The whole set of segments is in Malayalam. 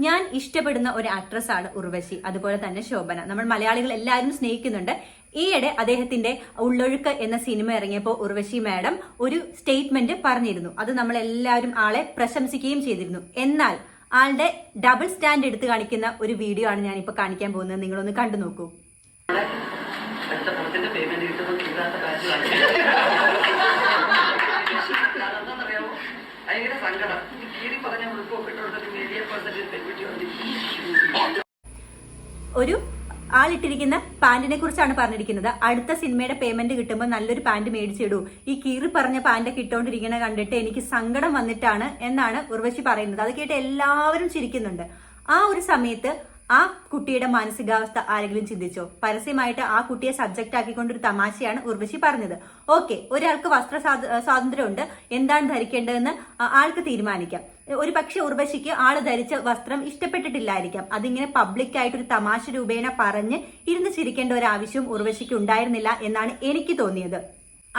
ഞാൻ ഇഷ്ടപ്പെടുന്ന ഒരു ആക്ട്രസ് ആണ് ഉർവശി, അതുപോലെ തന്നെ ശോഭന. നമ്മൾ മലയാളികൾ എല്ലാവരും സ്നേഹിക്കുന്നുണ്ട്. ഈയിടെ അദ്ദേഹത്തിന്റെ ഉള്ളൊഴുക്ക് എന്ന സിനിമ ഇറങ്ങിയപ്പോൾ ഉർവശി മാഡം ഒരു സ്റ്റേറ്റ്മെന്റ് പറഞ്ഞിരുന്നു. അത് നമ്മൾ എല്ലാവരും ആളെ പ്രശംസിക്കുകയും ചെയ്തിരുന്നു. എന്നാൽ ആളുടെ ഡബിൾ സ്റ്റാൻഡ് എടുത്ത് കാണിക്കുന്ന ഒരു വീഡിയോ ആണ് ഞാൻ ഇപ്പൊ കാണിക്കാൻ പോകുന്നത്. നിങ്ങളൊന്ന് കണ്ടു നോക്കൂ. ഒരു ആളിട്ടിരിക്കുന്ന പാന്റിനെ കുറിച്ചാണ് പറഞ്ഞിരിക്കുന്നത്. അടുത്ത സിനിമയുടെ പേയ്മെന്റ് കിട്ടുമ്പോൾ നല്ലൊരു പാന്റ് മേടിച്ചിടൂ, ഈ കീറി പറഞ്ഞ പാന്റ് ഇട്ടോണ്ടിരിക്കണ കണ്ടിട്ട് എനിക്ക് സങ്കടം വന്നിട്ടാണ് എന്നാണ് ഉർവശി പറയുന്നത്. അത് കേട്ട് എല്ലാവരും ചിരിക്കുന്നുണ്ട്. ആ ഒരു സമയത്ത് ആ കുട്ടിയുടെ മാനസികാവസ്ഥ ആരെങ്കിലും ചിന്തിച്ചോ? പരസ്യമായിട്ട് ആ കുട്ടിയെ സബ്ജക്റ്റ് ആക്കിക്കൊണ്ടൊരു തമാശയാണ് ഉർവശി പറഞ്ഞത്. ഓക്കെ, ഒരാൾക്ക് വസ്ത്ര സ്വാതന്ത്ര്യമുണ്ട്, എന്താണ് ധരിക്കേണ്ടതെന്ന് ആൾക്ക് തീരുമാനിക്കാം. ഒരു പക്ഷെ ഉർവശിക്ക് ആള് ധരിച്ച വസ്ത്രം ഇഷ്ടപ്പെട്ടിട്ടില്ലായിരിക്കാം. അതിങ്ങനെ പബ്ലിക്കായിട്ട് ഒരു തമാശ രൂപേണ പറഞ്ഞ് ഇരുന്ന് ചിരിക്കേണ്ട ഒരു ആവശ്യവും ഉർവശിക്ക് ഉണ്ടായിരുന്നില്ല എന്നാണ് എനിക്ക് തോന്നിയത്.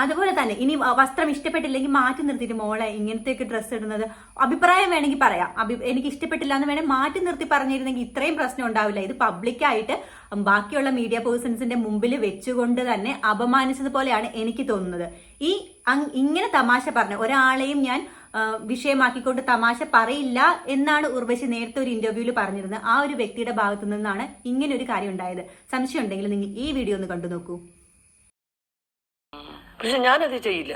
അതുപോലെ തന്നെ ഇനി വസ്ത്രം ഇഷ്ടപ്പെട്ടില്ലെങ്കിൽ മാറ്റി നിർത്തിയിട്ട് മോളെ ഇങ്ങനത്തേക്ക് ഡ്രസ്സ് ഇടുന്നത് അഭിപ്രായം വേണമെങ്കിൽ പറയാം, എനിക്ക് ഇഷ്ടപ്പെട്ടില്ല എന്ന് വേണമെങ്കിൽ മാറ്റി നിർത്തി പറഞ്ഞിരുന്നെങ്കിൽ ഇത്രയും പ്രശ്നം ഉണ്ടാവില്ല. ഇത് പബ്ലിക്കായിട്ട് ബാക്കിയുള്ള മീഡിയ പേഴ്സൺസിന്റെ മുമ്പിൽ വെച്ചുകൊണ്ട് തന്നെ അപമാനിച്ചതുപോലെയാണ് എനിക്ക് തോന്നുന്നത്. ഇങ്ങനെ തമാശ പറഞ്ഞ ഒരാളെയും ഞാൻ വിഷയമാക്കിക്കൊണ്ട് തമാശ പറയില്ല എന്നാണ് ഉർവശി നേരത്തെ ഒരു ഇന്റർവ്യൂവിൽ പറഞ്ഞിരുന്നത്. ആ ഒരു വ്യക്തിയുടെ ഭാഗത്തു നിന്നാണ് ഇങ്ങനെ ഒരു കാര്യം ഉണ്ടായത്. സംശയം ഉണ്ടെങ്കിൽ നിങ്ങൾ ഈ വീഡിയോ ഒന്ന് കണ്ടു നോക്കൂ. പക്ഷെ ഞാനത് ചെയ്യില്ല,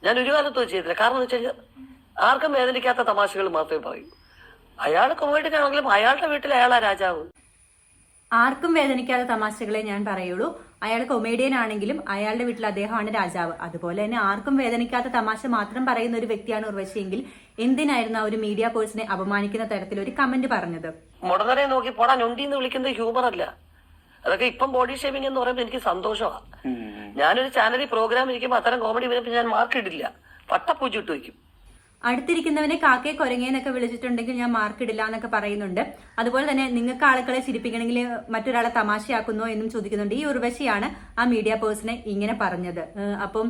ഞാൻ ഒരു കാലത്തും ചെയ്തില്ല. കാരണം എന്ന് വെച്ചാൽ ആർക്കും വേദനിക്കാത്ത തമാശകൾ മാത്രമേ പറയൂ. അയാൾ കൊമേഡിയനാണെങ്കിലും അയാളുടെ വീട്ടിൽ അയാളാ രാജാവ്. ആർക്കും വേദനിക്കാത്ത തമാശകളെ ഞാൻ പറയുള്ളൂ. അയാൾ കൊമേഡിയൻ ആണെങ്കിലും അയാളുടെ വീട്ടിൽ അദ്ദേഹമാണ് രാജാവ്. അതുപോലെ തന്നെ ആർക്കും വേദനിക്കാത്ത തമാശ മാത്രം പറയുന്ന ഒരു വ്യക്തിയാണ് ഉർവശിയെങ്കിൽ എന്തിനായിരുന്നു ആ ഒരു മീഡിയ പേഴ്സണെ അപമാനിക്കുന്ന തരത്തിൽ ഒരു കമന്റ് പറഞ്ഞത്? മുടനരെ നോക്കി പോടാ ഞൊണ്ടിന്ന് വിളിക്കുന്നത് ഹ്യൂമർ അല്ല. അതൊക്കെ ഇപ്പം ബോഡി ഷേമിംഗ് എന്ന് പറയുമ്പോൾ എനിക്ക് സന്തോഷമാണ്. ഞാനൊരു ചാനലിൽ പ്രോഗ്രാം ഇരിക്കുമ്പോൾ അത്തരം കോമഡി വരുമ്പോൾ ഞാൻ മാർക്ക് ഇടില്ല, പട്ടപ്പൂച്ചിട്ട് വയ്ക്കും. അടുത്തിരിക്കുന്നവനെ കാക്കയെ കൊരങ്ങേന്നൊക്കെ വിളിച്ചിട്ടുണ്ടെങ്കിൽ ഞാൻ മാർക്ക് ഇടില്ല എന്നൊക്കെ പറയുന്നുണ്ട്. അതുപോലെ തന്നെ നിങ്ങൾക്ക് ആളുകളെ ചിരിപ്പിക്കണമെങ്കിൽ മറ്റൊരാളെ തമാശയാക്കുന്നോ എന്നും ചോദിക്കുന്നുണ്ട്. ഈ ഉർവശിയാണ് ആ മീഡിയ പേഴ്സണെ ഇങ്ങനെ പറഞ്ഞത്. അപ്പം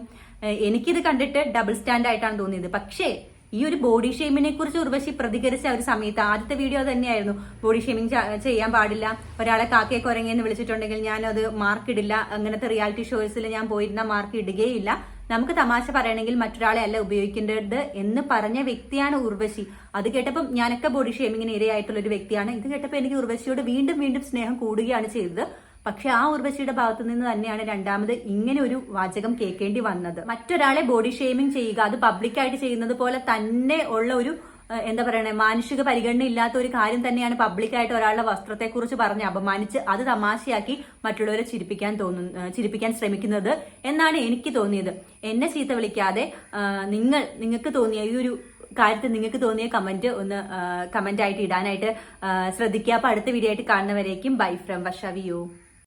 എനിക്കിത് കണ്ടിട്ട് ഡബിൾ സ്റ്റാൻഡ് ആയിട്ടാണ് തോന്നിയത്. പക്ഷേ ഈ ഒരു ബോഡി ഷെയ്മിനെ കുറിച്ച് ഉർവശി പ്രതികരിച്ച ഒരു സമയത്ത് ആദ്യത്തെ വീഡിയോ തന്നെയായിരുന്നു, ബോഡി ഷെയ്മിങ് ചെയ്യാൻ പാടില്ല, ഒരാളെ കാക്കയെ കൊരങ്ങെന്ന് വിളിച്ചിട്ടുണ്ടെങ്കിൽ ഞാൻ അത് മാർക്ക് ഇടില്ല, അങ്ങനത്തെ റിയാലിറ്റി ഷോസിൽ ഞാൻ പോയിരുന്ന മാർക്ക് ഇടുകയില്ല, നമുക്ക് തമാശ പറയണമെങ്കിൽ മറ്റൊരാളെ അല്ല ഉപയോഗിക്കേണ്ടത് എന്ന് പറഞ്ഞ വ്യക്തിയാണ് ഉർവശി. അത് കേട്ടപ്പം ഞാനൊക്കെ ബോഡി ഷെയ്മിങ്ങിന് ഇരയായിട്ടുള്ള ഒരു വ്യക്തിയാണ്. ഇത് കേട്ടപ്പോൾ എനിക്ക് ഉർവശിയോട് വീണ്ടും വീണ്ടും സ്നേഹം കൂടുകയാണ് ചെയ്തത്. പക്ഷെ ആ ഉർവശിയുടെ ഭാഗത്തു നിന്ന് തന്നെയാണ് രണ്ടാമത് ഇങ്ങനെ ഒരു വാചകം കേൾക്കേണ്ടി വന്നത്. മറ്റൊരാളെ ബോഡി ഷെയ്മിങ് ചെയ്യുക, അത് പബ്ലിക്കായിട്ട് ചെയ്യുന്നത് പോലെ തന്നെ ഉള്ള ഒരു എന്താ പറയണേ, മാനുഷിക പരിഗണന ഇല്ലാത്ത ഒരു കാര്യം തന്നെയാണ് പബ്ലിക്കായിട്ട് ഒരാളുടെ വസ്ത്രത്തെക്കുറിച്ച് പറഞ്ഞ് അപമാനിച്ച് അത് തമാശയാക്കി മറ്റുള്ളവരെ ചിരിപ്പിക്കാൻ ശ്രമിക്കുന്നത് എന്നാണ് എനിക്ക് തോന്നിയത്. എന്നെ ചീത്ത വിളിക്കാതെ നിങ്ങൾക്ക് തോന്നിയ ഈ ഒരു കാര്യത്തിൽ നിങ്ങൾക്ക് തോന്നിയ കമന്റ് ഒന്ന് കമന്റ് ആയിട്ട് ഇടാനായിട്ട് ശ്രദ്ധിക്കുക. അപ്പൊ അടുത്ത വീഡിയോ ആയിട്ട് കാണുന്നവരേക്കും ബൈ ഫ്രം വർഷ വിയോ.